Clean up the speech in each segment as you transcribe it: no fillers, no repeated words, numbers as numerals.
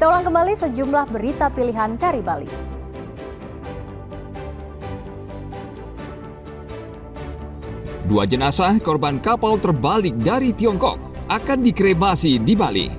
Kita ulang kembali sejumlah berita pilihan dari Bali. Dua jenazah korban kapal terbalik dari Tiongkok akan dikremasi di Bali.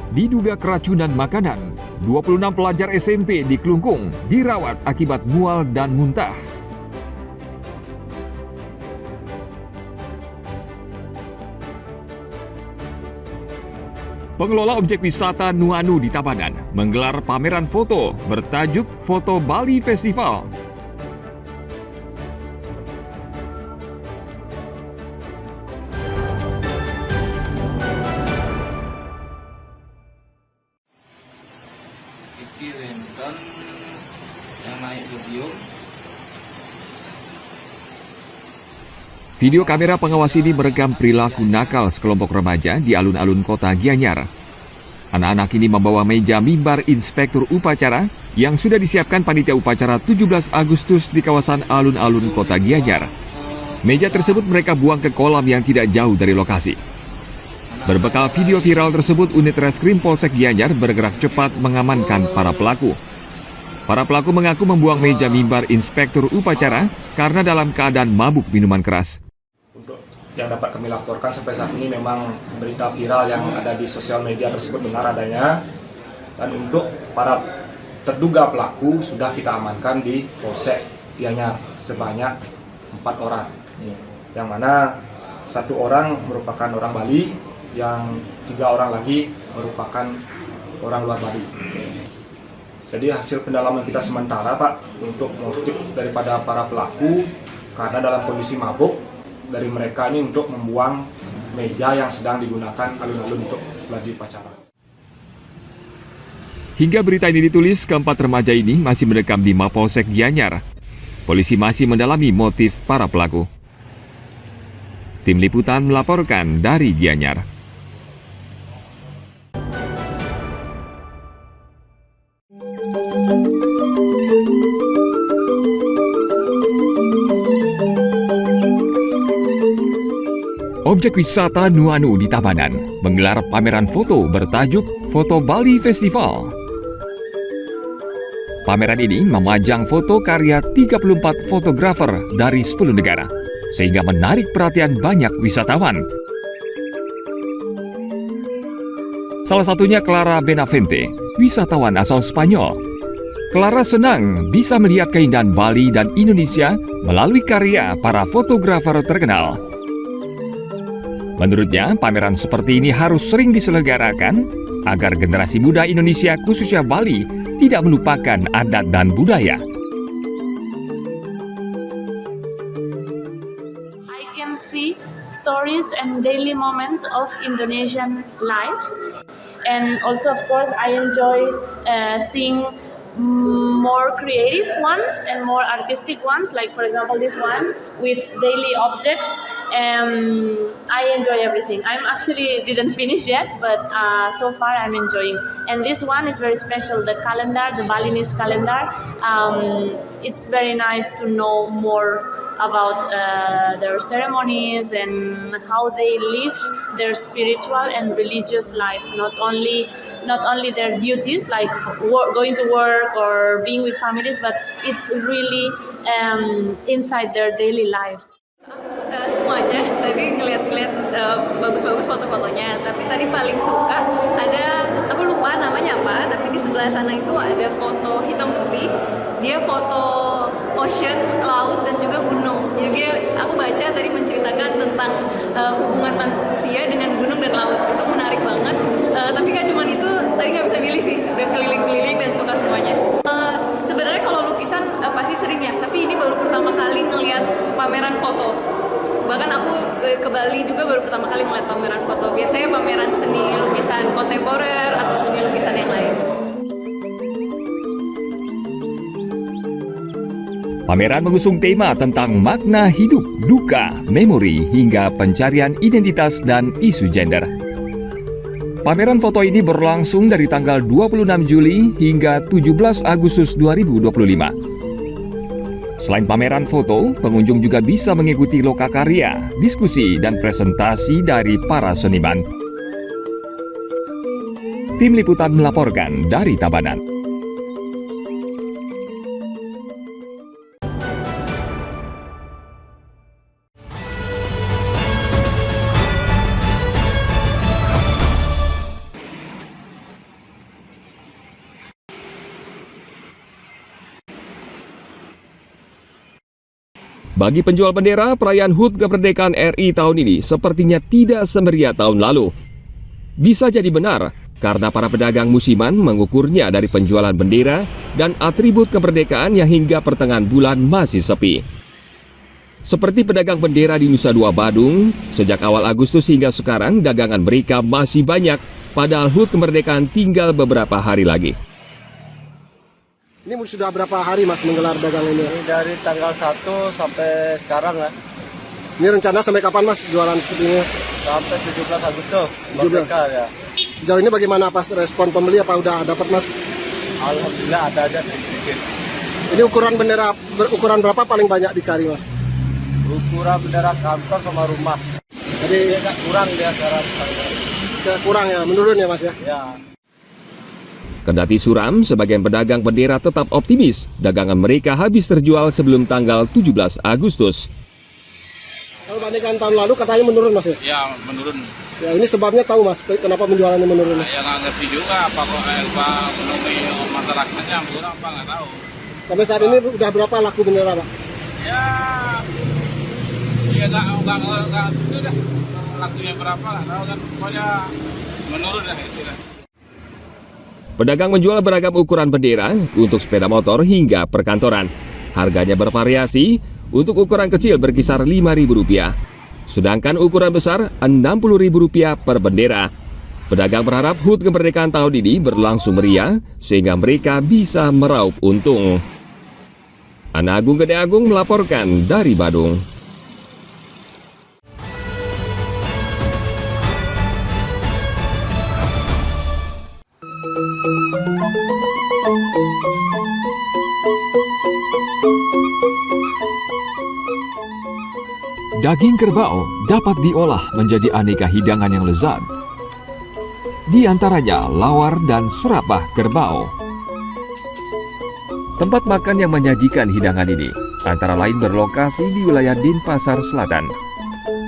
Diduga keracunan makanan, 26 pelajar SMP di Klungkung dirawat akibat mual dan muntah. Pengelola objek wisata Nuanu di Tabanan menggelar pameran foto bertajuk Foto Bali Festival. Iki Renton yang naik video. Video kamera pengawas ini merekam perilaku nakal sekelompok remaja di alun-alun kota Gianyar. Anak-anak ini membawa meja mimbar inspektur upacara yang sudah disiapkan panitia upacara 17 Agustus di kawasan alun-alun kota Gianyar. Meja tersebut mereka buang ke kolam yang tidak jauh dari lokasi. Berbekal video viral tersebut, unit reskrim Polsek Gianyar bergerak cepat mengamankan para pelaku. Para pelaku mengaku membuang meja mimbar inspektur upacara karena dalam keadaan mabuk minuman keras. Untuk yang dapat kami laporkan sampai saat ini memang berita viral yang ada di sosial media tersebut benar adanya. Dan untuk para terduga pelaku sudah kita amankan di Polsek Gianyar sebanyak 4 orang. Yang mana 1 orang merupakan orang Bali, yang 3 orang lagi merupakan orang luar Bali. Jadi hasil pendalaman kita sementara Pak, untuk motif daripada para pelaku karena dalam kondisi mabuk, dari mereka ini untuk membuang meja yang sedang digunakan alun-alun untuk gladi upacara. Hingga berita ini ditulis, keempat remaja ini masih mendekam di Mapolsek Gianyar. Polisi masih mendalami motif para pelaku. Tim Liputan melaporkan dari Gianyar. Objek wisata Nuanu di Tabanan menggelar pameran foto bertajuk Foto Bali Festival. Pameran ini memajang foto karya 34 fotografer dari 10 negara, sehingga menarik perhatian banyak wisatawan. Salah satunya Clara Benavente, wisatawan asal Spanyol. Clara senang bisa melihat keindahan Bali dan Indonesia melalui karya para fotografer terkenal. Menurutnya, pameran seperti ini harus sering diselenggarakan agar generasi muda Indonesia, khususnya Bali, tidak melupakan adat dan budaya. I can see stories and daily moments of Indonesian lives, and also of course I enjoy seeing more creative ones and more artistic ones, like for example this one with daily objects. I enjoy everything. I'm actually didn't finish yet, but so far I'm enjoying. And this one is very special, the calendar, the Balinese calendar. It's very nice to know more about their ceremonies and how they live their spiritual and religious life. Not only their duties like going to work or being with families, but it's really inside their daily lives. Aku suka semuanya, tadi ngeliat-ngeliat bagus-bagus foto-fotonya. Tapi tadi paling suka ada, aku lupa namanya apa, tapi di sebelah sana itu ada foto hitam putih. Dia foto ocean, laut, dan juga gunung. Jadi aku baca tadi menceritakan tentang hubungan manusia dengan gunung dan laut. Itu menarik banget, tapi gak cuma itu, tadi gak bisa milih sih. Udah keliling-keliling dan suka semuanya. Sebenarnya kalau lukisan pasti sering ya, tapi ini baru pertama kali ngelihat pameran foto. Bahkan aku ke Bali juga baru pertama kali ngeliat pameran foto. Biasanya pameran seni lukisan kontemporer atau seni lukisan yang lain. Pameran mengusung tema tentang makna hidup, duka, memori, hingga pencarian identitas dan isu gender. Pameran foto ini berlangsung dari tanggal 26 Juli hingga 17 Agustus 2025. Selain pameran foto, pengunjung juga bisa mengikuti lokakarya, diskusi, dan presentasi dari para seniman. Tim Liputan melaporkan dari Tabanan. Bagi penjual bendera, perayaan HUT Kemerdekaan RI tahun ini sepertinya tidak semeriah tahun lalu. Bisa jadi benar, karena para pedagang musiman mengukurnya dari penjualan bendera dan atribut kemerdekaan yang hingga pertengahan bulan masih sepi. Seperti pedagang bendera di Nusa Dua Badung, sejak awal Agustus hingga sekarang dagangan mereka masih banyak, padahal HUT Kemerdekaan tinggal beberapa hari lagi. Ini sudah berapa hari Mas menggelar dagang ini? Ini dari tanggal 1 sampai sekarang ya. Ini rencana sampai kapan Mas jualan seperti ini? Sampai 17 Agustus. 17. Ya. Sejauh ini bagaimana pas respon pembeli, apa udah dapat Mas? Alhamdulillah ada aja sedikit. Ini ukuran bendera ukuran berapa paling banyak dicari Mas? Ukuran bendera kantor sama rumah. Jadi agak kurang dia sekarang. kurang ya, menurun ya Mas ya? Ya. Kendati suram, sebagian pedagang bendera tetap optimis dagangan mereka habis terjual sebelum tanggal 17 Agustus. Kalau bandingkan tahun lalu katanya menurun Mas ya? Ya, menurun. Ya, ini sebabnya tahu Mas, kenapa penjualannya menurun? Ya nggak ngerti juga apa kok menemui masyarakatnya kurang apa nggak tahu. Sampai saat ini udah berapa laku bendera Pak? Ya nggak itu dah. Lakunya berapa lah, tahu kan? Pokoknya menurun dah itu dah. Pedagang menjual beragam ukuran bendera untuk sepeda motor hingga perkantoran. Harganya bervariasi, untuk ukuran kecil berkisar Rp5.000, sedangkan ukuran besar Rp60.000 per bendera. Pedagang berharap HUT Kemerdekaan tahun ini berlangsung meriah sehingga mereka bisa meraup untung. Ana Agung Gede Agung melaporkan dari Badung. Daging kerbau dapat diolah menjadi aneka hidangan yang lezat. Di antaranya lawar dan serapah kerbau. Tempat makan yang menyajikan hidangan ini antara lain berlokasi di wilayah Denpasar Selatan.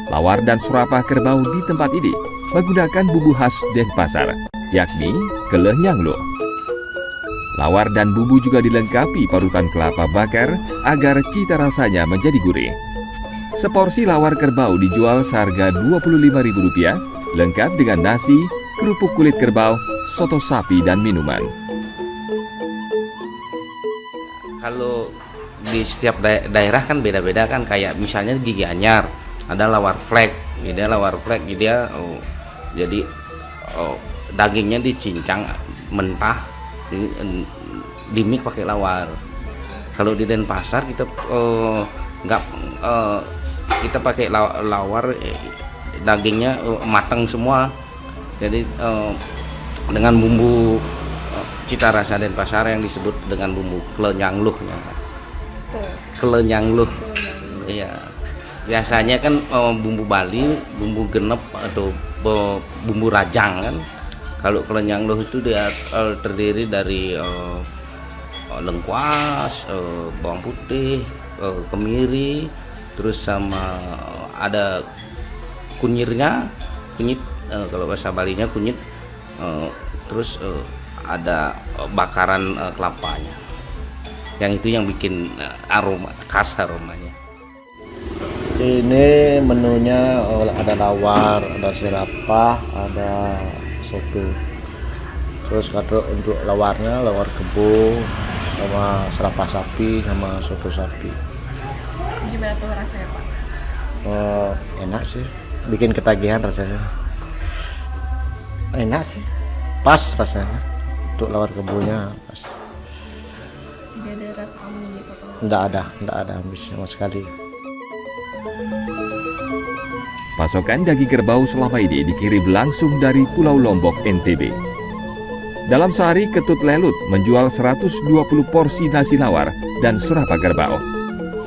Lawar dan serapah kerbau di tempat ini menggunakan bumbu khas Denpasar, yakni keleh nyanglo. Lawar dan bumbu juga dilengkapi parutan kelapa bakar agar cita rasanya menjadi gurih. Seporsi lawar kerbau dijual seharga Rp25.000, lengkap dengan nasi, kerupuk kulit kerbau, soto sapi, dan minuman. Kalau di setiap daerah kan beda-beda kan, kayak misalnya di Gianyar ada lawar flek, jadi dagingnya dicincang mentah, dimik pakai lawar. Kalau di Denpasar kita kita pakai lawar, dagingnya matang semua, jadi dengan bumbu cita rasa Denpasar yang disebut dengan bumbu klenyangluhnya. Klenyangluh, iya. Biasanya kan bumbu Bali, bumbu genep atau bumbu rajang kan. Kalau klenyangluh itu dia terdiri dari lengkuas, bawang putih, kemiri, terus sama ada kunyit, kalau bahasa Balinya kunyit, terus ada bakaran kelapanya. Yang itu yang bikin aroma khas aromanya. Ini menunya ada lawar, ada serapah, ada soto. Terus kalau untuk lawarnya lawar kebo sama serapah sapi sama soto sapi. Gimana tuh rasanya Pak? Enak sih, bikin ketagihan rasanya. Enak sih, pas rasanya. Untuk lawar kebonya pas. Tidak ada rasa amis atau? Enggak ada amis sama sekali. Pasokan daging kerbau selama ini dikirim langsung dari Pulau Lombok, NTB. Dalam sehari, Ketut Lelut menjual 120 porsi nasi lawar dan serapah kerbau.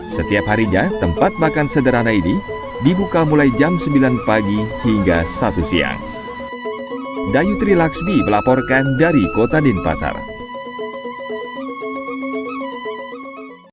Setiap harinya, tempat makan sederhana ini dibuka mulai jam 9 pagi hingga 1 siang. Dayutri Laksmi melaporkan dari Kota Denpasar.